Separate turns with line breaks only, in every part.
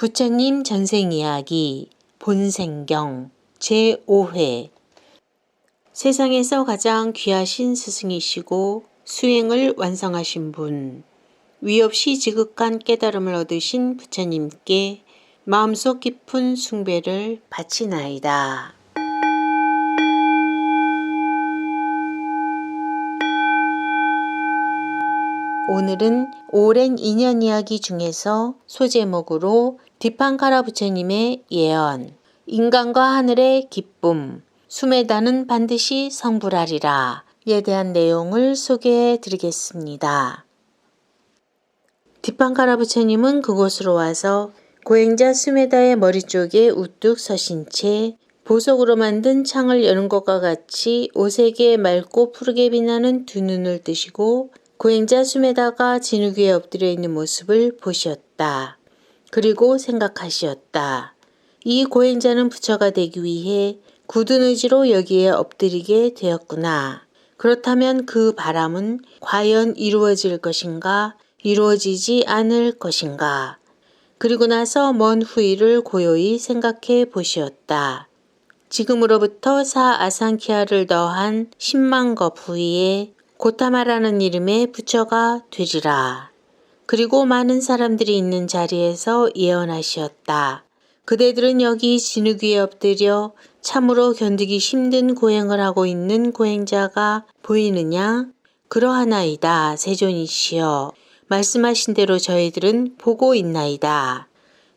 부처님 전생이야기 본생경 제5회. 세상에서 가장 귀하신 스승이시고 수행을 완성하신 분, 위없이 지극한 깨달음을 얻으신 부처님께 마음속 깊은 숭배를 바치나이다. 오늘은 오랜 인연 이야기 중에서 소제목으로 디판카라 부처님의 예언, 인간과 하늘의 기쁨, 수메다는 반드시 성불하리라 에 대한 내용을 소개해 드리겠습니다. 디판카라 부처님은 그곳으로 와서 고행자 수메다의 머리 쪽에 우뚝 서신 채 보석으로 만든 창을 여는 것과 같이 오색의 맑고 푸르게 빛나는 두 눈을 뜨시고 고행자 수메다가 진흙 위에 엎드려 있는 모습을 보시었다. 그리고 생각하시었다. 이 고행자는 부처가 되기 위해 굳은 의지로 여기에 엎드리게 되었구나. 그렇다면 그 바람은 과연 이루어질 것인가, 이루어지지 않을 것인가. 그리고 나서 먼 후일을 고요히 생각해 보시었다. 지금으로부터 4아상키아를 더한 10만 겁 후에 고타마라는 이름의 부처가 되리라. 그리고 많은 사람들이 있는 자리에서 예언하시었다. 그대들은 여기 진흙 위에 엎드려 참으로 견디기 힘든 고행을 하고 있는 고행자가 보이느냐? 그러하나이다. 세존이시여. 말씀하신 대로 저희들은 보고 있나이다.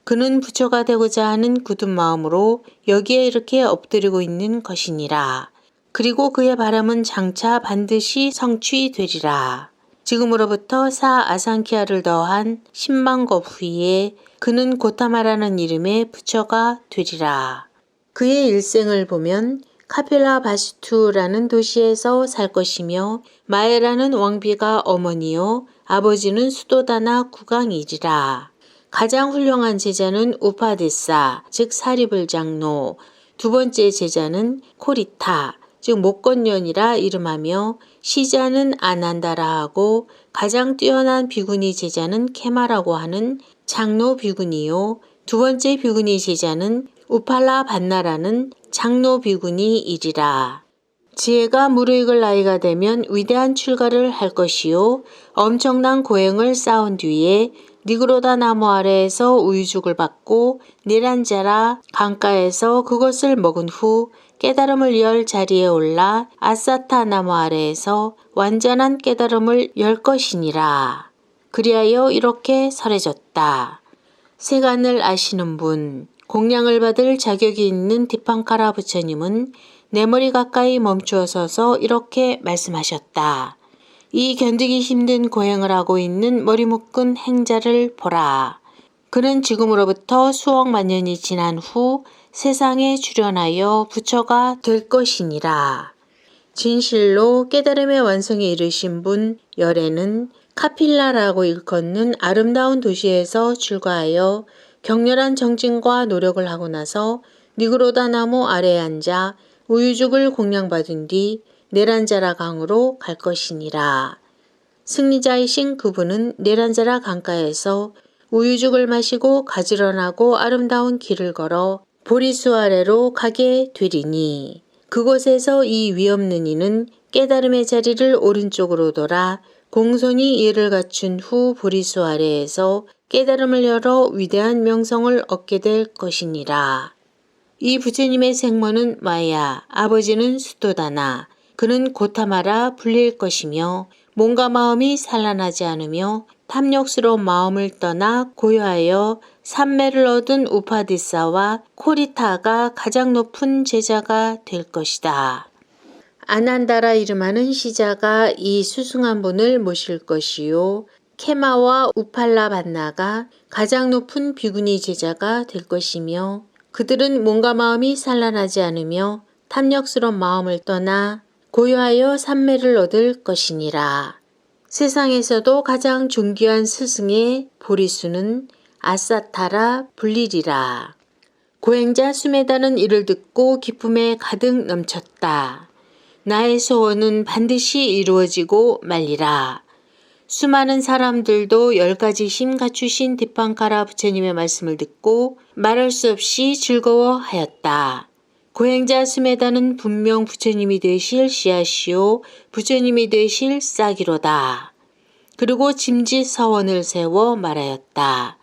그는 부처가 되고자 하는 굳은 마음으로 여기에 이렇게 엎드리고 있는 것이니라. 그리고 그의 바람은 장차 반드시 성취되리라. 지금으로부터 4아상키아를 더한 10만 겁 후에 그는 고타마라는 이름의 부처가 되리라. 그의 일생을 보면 카필라 바스투라는 도시에서 살 것이며 마에라는 왕비가 어머니요 아버지는 수도다나 국왕이리라. 가장 훌륭한 제자는 우파데사 즉 사리불 장로, 두 번째 제자는 코리타 즉 목건년이라 이름하며 시자는 아난다라 하고 가장 뛰어난 비구니 제자는 케마라고 하는 장로 비구니요 두 번째 비구니 제자는 우팔라 반나라는 장로 비구니이리라. 지혜가 무르익을 나이가 되면 위대한 출가를 할 것이요 엄청난 고행을 쌓은 뒤에 니그로다 나무 아래에서 우유죽을 받고 네란자라 강가에서 그것을 먹은 후 깨달음을 열 자리에 올라 아사타 나무 아래에서 완전한 깨달음을 열 것이니라. 그리하여 이렇게 설해졌다. 세간을 아시는 분, 공양을 받을 자격이 있는 디판카라 부처님은 내 머리 가까이 멈추어 서서 이렇게 말씀하셨다. 이 견디기 힘든 고행을 하고 있는 머리 묶은 행자를 보라. 그는 지금으로부터 수억만 년이 지난 후 세상에 출현하여 부처가 될 것이니라. 진실로 깨달음의 완성에 이르신 분 열애는 카필라라고 일컫는 아름다운 도시에서 출가하여 격렬한 정진과 노력을 하고 나서 니그로다 나무 아래에 앉아 우유죽을 공양받은 뒤 네란자라 강으로 갈 것이니라. 승리자이신 그분은 네란자라 강가에서 우유죽을 마시고 가지런하고 아름다운 길을 걸어 보리수 아래로 가게 되리니 그곳에서 이 위없는 이는 깨달음의 자리를 오른쪽으로 돌아 공손히 예를 갖춘 후 보리수 아래에서 깨달음을 열어 위대한 명성을 얻게 될 것이니라. 이 부처님의 생모는 마야, 아버지는 수토다나, 그는 고타마라 불릴 것이며 몸과 마음이 산란하지 않으며 탐욕스러운 마음을 떠나 고요하여 삼매를 얻은 우파디사와 코리타가 가장 높은 제자가 될 것이다. 아난다라 이름하는 시자가 이 수승한 분을 모실 것이요 케마와 우팔라 반나가 가장 높은 비구니 제자가 될 것이며 그들은 몸과 마음이 산란하지 않으며 탐욕스러운 마음을 떠나 고요하여 삼매를 얻을 것이니라. 세상에서도 가장 존귀한 스승의 보리수는 아사타라 불리리라. 고행자 수메다는 이를 듣고 기쁨에 가득 넘쳤다. 나의 소원은 반드시 이루어지고 말리라. 수많은 사람들도 10가지 힘 갖추신 디팡카라 부처님의 말씀을 듣고 말할 수 없이 즐거워하였다. 고행자 수메다는 분명 부처님이 되실 씨앗이요 부처님이 되실 싹이로다. 그리고 짐짓 서원을 세워 말하였다.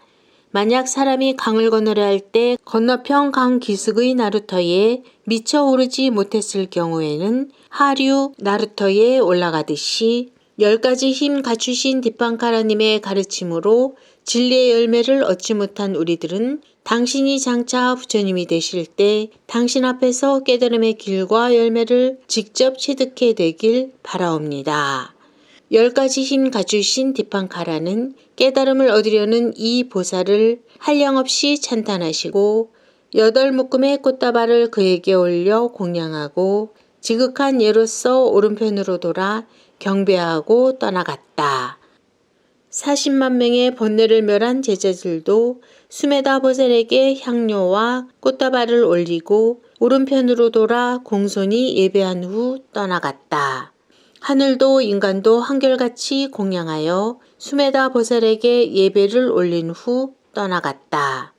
만약 사람이 강을 건너려 할 때 건너편 강 기슭의 나루터에 미처 오르지 못했을 경우에는 하류 나루터에 올라가듯이 10가지 힘 갖추신 디팡카라님의 가르침으로 진리의 열매를 얻지 못한 우리들은 당신이 장차 부처님이 되실 때 당신 앞에서 깨달음의 길과 열매를 직접 체득해 되길 바라옵니다. 10가지 힘 갖추신 디팡카라는 깨달음을 얻으려는 이 보살을 한량없이 찬탄하시고 8묶음의 꽃다발을 그에게 올려 공양하고 지극한 예로서 오른편으로 돌아 경배하고 떠나갔다. 40만 명의 번뇌를 멸한 제자들도 수메다 보살에게 향료와 꽃다발을 올리고 오른편으로 돌아 공손히 예배한 후 떠나갔다. 하늘도 인간도 한결같이 공양하여 수메다 보살에게 예배를 올린 후 떠나갔다.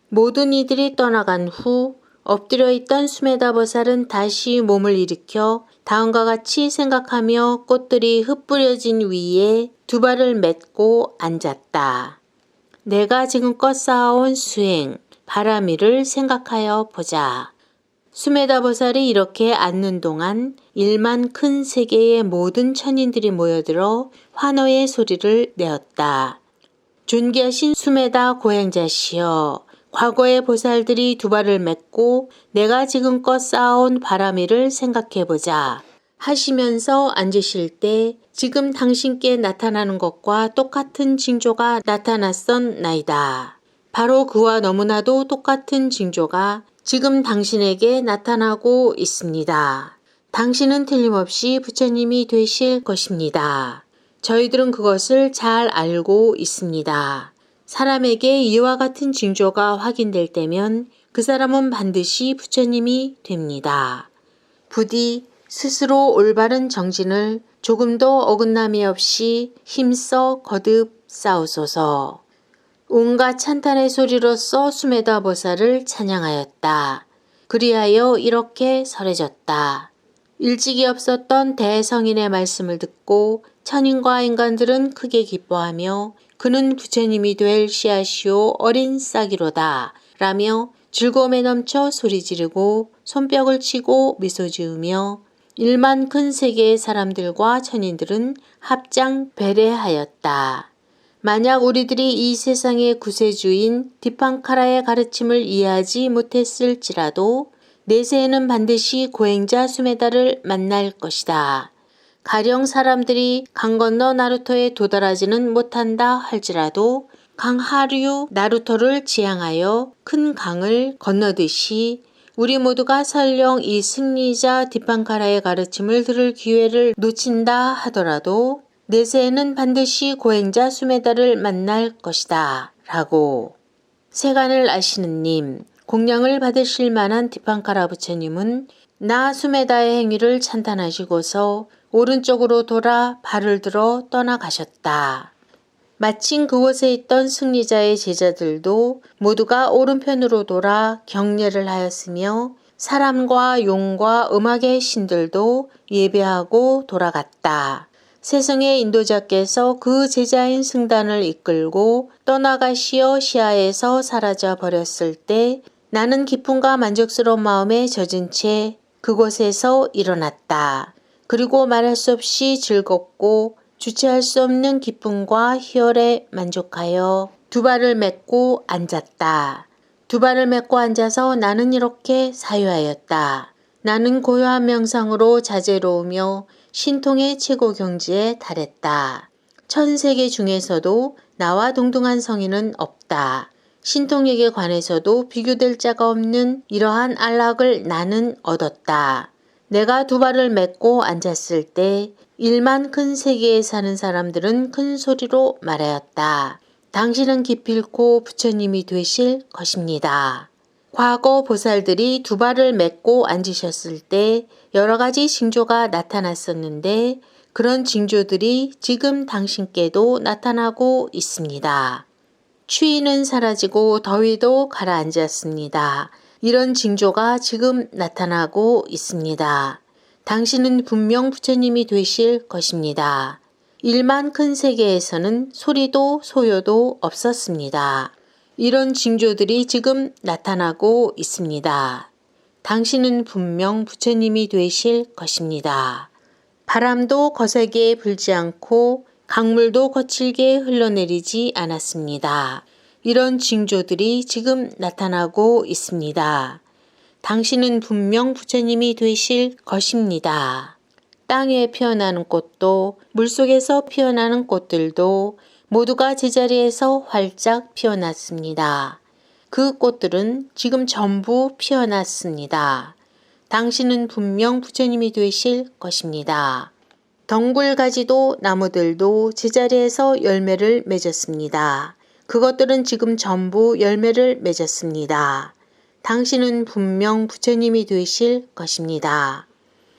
모든 이들이 떠나간 후 엎드려 있던 수메다 보살은 다시 몸을 일으켜 다음과 같이 생각하며 꽃들이 흩뿌려진 위에 두 발을 맺고 앉았다. 내가 지금껏 쌓아온 수행, 바라미를 생각하여 보자. 수메다 보살이 이렇게 앉는 동안 1만 큰 세계의 모든 천인들이 모여들어 환호의 소리를 내었다. 존귀하신 수메다 고행자시여, 과거의 보살들이 두 발을 맺고 내가 지금껏 쌓아온 바라미를 생각해보자 하시면서 앉으실 때 지금 당신께 나타나는 것과 똑같은 징조가 나타났었나이다. 바로 그와 너무나도 똑같은 징조가 지금 당신에게 나타나고 있습니다. 당신은 틀림없이 부처님이 되실 것입니다. 저희들은 그것을 잘 알고 있습니다. 사람에게 이와 같은 징조가 확인될 때면 그 사람은 반드시 부처님이 됩니다. 부디 스스로 올바른 정진을 조금도 어긋남이 없이 힘써 거듭 쌓으소서. 온갖 찬탄의 소리로써 수메다 보살을 찬양하였다. 그리하여 이렇게 설해졌다. 일찍이 없었던 대성인의 말씀을 듣고 천인과 인간들은 크게 기뻐하며 그는 부처님이 될 씨앗이요 어린 싹이로다 라며 즐거움에 넘쳐 소리 지르고 손뼉을 치고 미소 지으며 1만 큰 세계의 사람들과 천인들은 합장 배례하였다. 만약 우리들이 이 세상의 구세주인 디팡카라의 가르침을 이해하지 못했을지라도 내세에는 반드시 고행자 수메다를 만날 것이다. 가령 사람들이 강 건너 나루터에 도달하지는 못한다 할지라도 강 하류 나루터를 지향하여 큰 강을 건너듯이 우리 모두가 설령 이 승리자 디팡카라의 가르침을 들을 기회를 놓친다 하더라도 내세에는 반드시 고행자 수메다를 만날 것이다 라고. 세간을 아시는 님, 공양을 받으실 만한 디팡카라 부처님은 나 수메다의 행위를 찬탄하시고서 오른쪽으로 돌아 발을 들어 떠나가셨다. 마침 그곳에 있던 승리자의 제자들도 모두가 오른편으로 돌아 경례를 하였으며 사람과 용과 음악의 신들도 예배하고 돌아갔다. 세상의 인도자께서 그 제자인 승단을 이끌고 떠나가시어 시야에서 사라져 버렸을 때 나는 기쁨과 만족스러운 마음에 젖은 채 그곳에서 일어났다. 그리고 말할 수 없이 즐겁고 주체할 수 없는 기쁨과 희열에 만족하여 두 발을 맺고 앉았다. 두 발을 맺고 앉아서 나는 이렇게 사유하였다. 나는 고요한 명상으로 자제로우며 신통의 최고 경지에 달했다. 천세계 중에서도 나와 동등한 성인은 없다. 신통력에 관해서도 비교될 자가 없는 이러한 안락을 나는 얻었다. 내가 두 발을 맺고 앉았을 때 1만 큰 세계에 사는 사람들은 큰 소리로 말하였다. 당신은 기필코 부처님이 되실 것입니다. 과거 보살들이 두 발을 맺고 앉으셨을 때 여러 가지 징조가 나타났었는데 그런 징조들이 지금 당신께도 나타나고 있습니다. 추위는 사라지고 더위도 가라앉았습니다. 이런 징조가 지금 나타나고 있습니다. 당신은 분명 부처님이 되실 것입니다. 일만 큰 세계에서는 소리도 소요도 없었습니다. 이런 징조들이 지금 나타나고 있습니다. 당신은 분명 부처님이 되실 것입니다. 바람도 거세게 불지 않고 강물도 거칠게 흘러내리지 않았습니다. 이런 징조들이 지금 나타나고 있습니다. 당신은 분명 부처님이 되실 것입니다. 땅에 피어나는 꽃도 물속에서 피어나는 꽃들도 모두가 제자리에서 활짝 피어났습니다. 그 꽃들은 지금 전부 피어났습니다. 당신은 분명 부처님이 되실 것입니다. 덩굴가지도 나무들도 제자리에서 열매를 맺었습니다. 그것들은 지금 전부 열매를 맺었습니다. 당신은 분명 부처님이 되실 것입니다.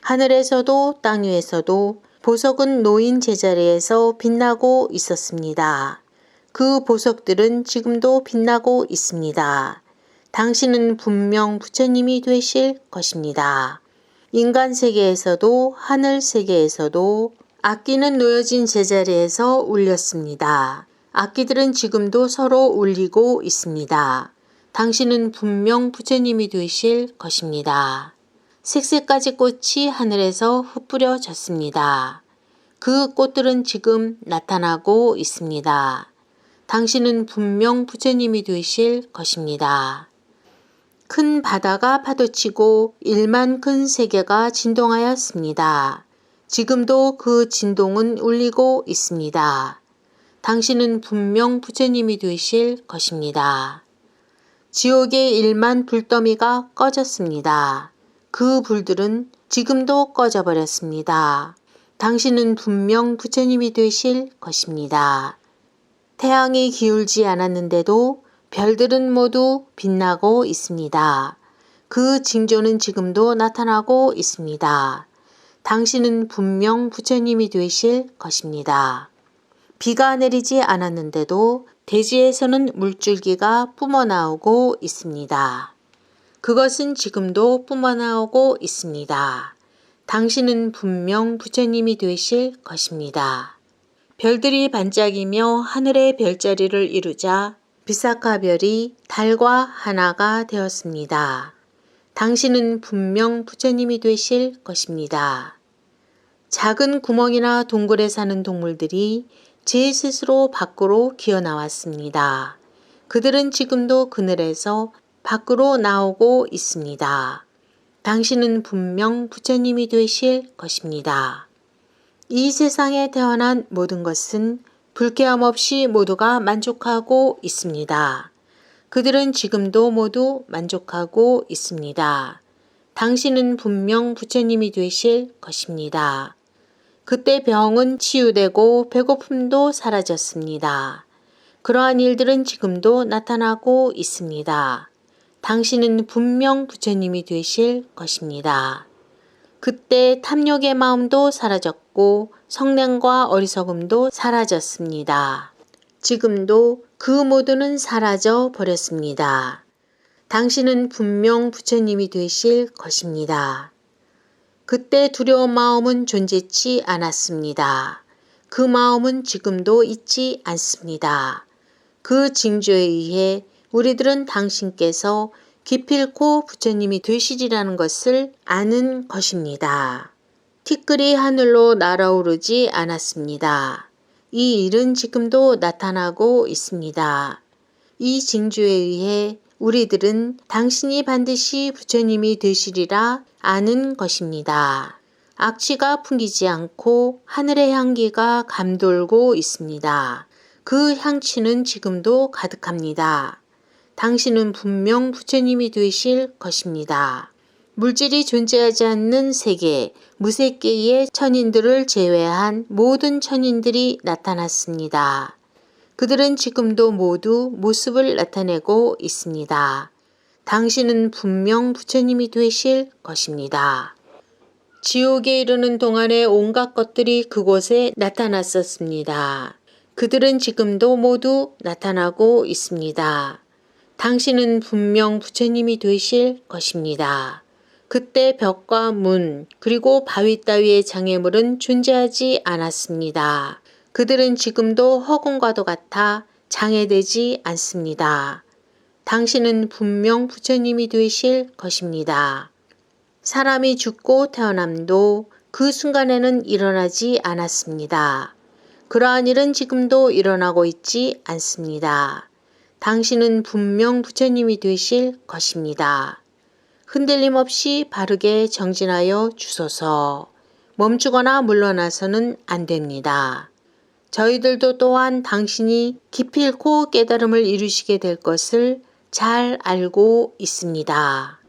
하늘에서도 땅 위에서도 보석은 놓인 제자리에서 빛나고 있었습니다. 그 보석들은 지금도 빛나고 있습니다. 당신은 분명 부처님이 되실 것입니다. 인간 세계에서도 하늘 세계에서도 악기는 놓여진 제자리에서 울렸습니다. 악기들은 지금도 서로 울리고 있습니다. 당신은 분명 부처님이 되실 것입니다. 색색까지 꽃이 하늘에서 흩뿌려졌습니다. 그 꽃들은 지금 나타나고 있습니다. 당신은 분명 부처님이 되실 것입니다. 큰 바다가 파도치고 일만 큰 세계가 진동하였습니다. 지금도 그 진동은 울리고 있습니다. 당신은 분명 부처님이 되실 것입니다. 지옥의 일만 불더미가 꺼졌습니다. 그 불들은 지금도 꺼져버렸습니다. 당신은 분명 부처님이 되실 것입니다. 태양이 기울지 않았는데도 별들은 모두 빛나고 있습니다. 그 징조는 지금도 나타나고 있습니다. 당신은 분명 부처님이 되실 것입니다. 비가 내리지 않았는데도 대지에서는 물줄기가 뿜어나오고 있습니다. 그것은 지금도 뿜어나오고 있습니다. 당신은 분명 부처님이 되실 것입니다. 별들이 반짝이며 하늘의 별자리를 이루자 비사카별이 달과 하나가 되었습니다. 당신은 분명 부처님이 되실 것입니다. 작은 구멍이나 동굴에 사는 동물들이 제 스스로 밖으로 기어나왔습니다. 그들은 지금도 그늘에서 밖으로 나오고 있습니다. 당신은 분명 부처님이 되실 것입니다. 이 세상에 태어난 모든 것은 불쾌함 없이 모두가 만족하고 있습니다. 그들은 지금도 모두 만족하고 있습니다. 당신은 분명 부처님이 되실 것입니다. 그때 병은 치유되고 배고픔도 사라졌습니다. 그러한 일들은 지금도 나타나고 있습니다. 당신은 분명 부처님이 되실 것입니다. 그때 탐욕의 마음도 사라졌고 성냄과 어리석음도 사라졌습니다. 지금도 그 모두는 사라져 버렸습니다. 당신은 분명 부처님이 되실 것입니다. 그때 두려운 마음은 존재치 않았습니다. 그 마음은 지금도 있지 않습니다. 그 징조에 의해 우리들은 당신께서 기필코 부처님이 되시리라는 것을 아는 것입니다. 티끌이 하늘로 날아오르지 않았습니다. 이 일은 지금도 나타나고 있습니다. 이 징조에 의해 우리들은 당신이 반드시 부처님이 되시리라 아는 것입니다. 악취가 풍기지 않고 하늘의 향기가 감돌고 있습니다. 그 향취는 지금도 가득합니다. 당신은 분명 부처님이 되실 것입니다. 물질이 존재하지 않는 세계, 무색계의 천인들을 제외한 모든 천인들이 나타났습니다. 그들은 지금도 모두 모습을 나타내고 있습니다. 당신은 분명 부처님이 되실 것입니다. 지옥에 이르는 동안에 온갖 것들이 그곳에 나타났었습니다. 그들은 지금도 모두 나타나고 있습니다. 당신은 분명 부처님이 되실 것입니다. 그때 벽과 문 그리고 바위 따위의 장애물은 존재하지 않았습니다. 그들은 지금도 허공과도 같아 장애되지 않습니다. 당신은 분명 부처님이 되실 것입니다. 사람이 죽고 태어남도 그 순간에는 일어나지 않았습니다. 그러한 일은 지금도 일어나고 있지 않습니다. 당신은 분명 부처님이 되실 것입니다. 흔들림 없이 바르게 정진하여 주소서. 멈추거나 물러나서는 안 됩니다. 저희들도 또한 당신이 기필코 깨달음을 이루시게 될 것을 잘 알고 있습니다.